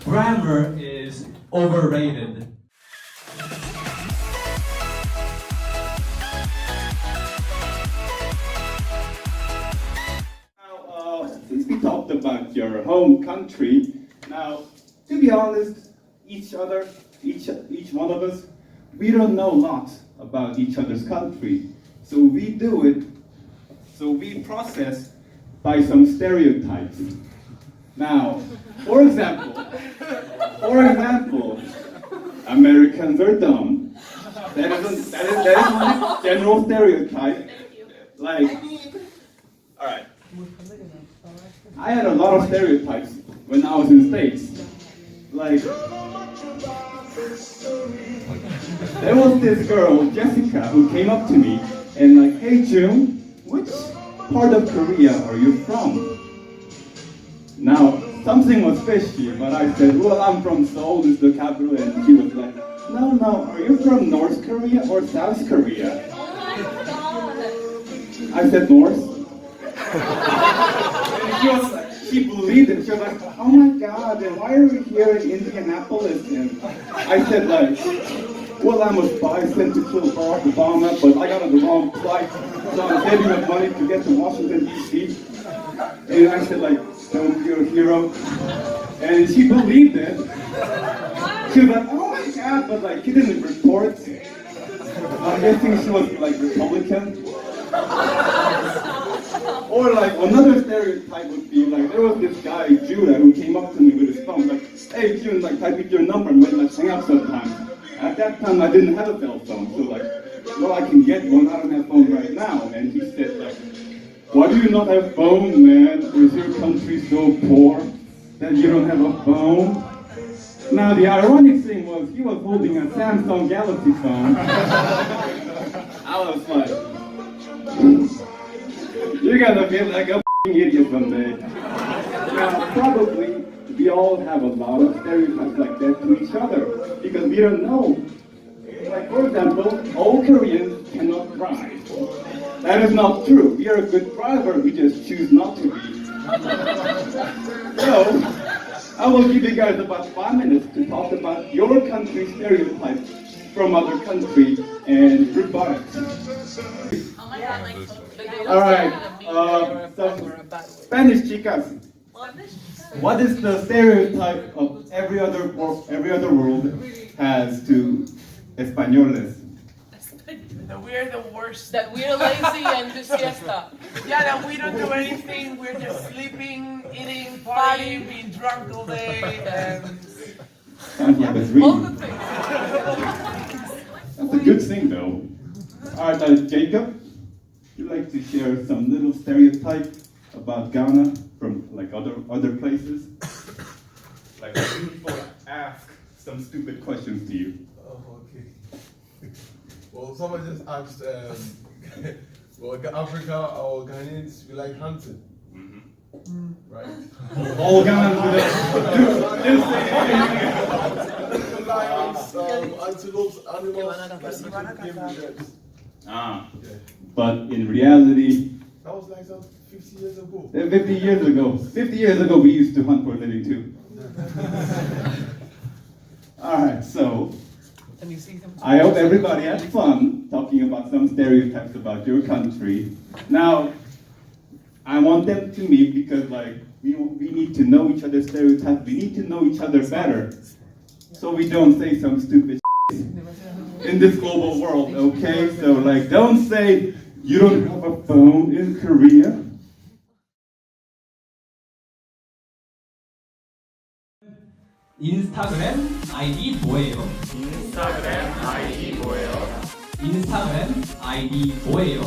Grammar is overrated. Since we talked about your home country, now, to be honest, each one of us, we don't know a lot about each other's country. So we process by some stereotypes. Now, for example, Americans are dumb. That is one general stereotype. Like, all right. I had a lot of stereotypes when I was in the States. Like, there was this girl, Jessica, who came up to me and like, hey June, which part of Korea are you from? Now, something was fishy, but I said, well, I'm from Seoul, it's the capital, and she was like, no, are you from North Korea or South Korea? Oh my god! I said North. She believed it. She was like, oh my god, and why are we here in Indianapolis? And I said like, well, I'm a spy sent to kill Barack Obama, but I got on the wrong flight, so I'm saving up money to get to Washington, D.C. And I said like, don't be a hero. And she believed it. She was like, oh my god, but like, she didn't report. I'm guessing she was like Republican. Or like another stereotype would be like there was this guy Judah who came up to me with his phone like, hey June, like type in your number and let's hang out sometime. At that time I didn't have a cell phone, so like, well I can get one, I don't have a phone right now. And he said like, why do you not have a phone, man? Is your country so poor that you don't have a phone? Now the ironic thing was he was holding a Samsung Galaxy phone. I was like, you're gonna feel like a idiot someday. Now, probably we all have a lot of stereotypes like that to each other because we don't know. Like, for example, all Koreans cannot drive. That is not true. We are a good driver, we just choose not to be. So, I will give you guys about 5 minutes to talk about your country's stereotypes from other countries and rebut it. Oh my god, like, All right, so Spanish chicas. What is the stereotype of every other world has to españoles? That we're the worst. That we're lazy and do siesta. Yeah, that we don't do anything. We're just sleeping, eating, partying, being drunk all day, and Sounds like a All the dream. things. That's a good thing, though. All right, Jacob, you like to share some little stereotype about Ghana from like other places? Like when people ask some stupid questions to you. Oh, okay. Well, someone just asked, well, Africa or Ghanaians, we like hunting. Right? All Ghanaians Lions, antelopes, animals, game reserves. Ah, but in reality, That was like some 50 years ago. 50 years ago we used to hunt for a living too. All right, so And you see them. I hope everybody had fun talking about some stereotypes about your country. Now, I want them to meet because like we need to know each other's stereotypes. We need to know each other better, so we don't say some stupid in this global world. Okay, so like don't say you don't have a phone in Korea. 인스타그램 아이디 뭐예요? 인스타그램 아이디 뭐예요?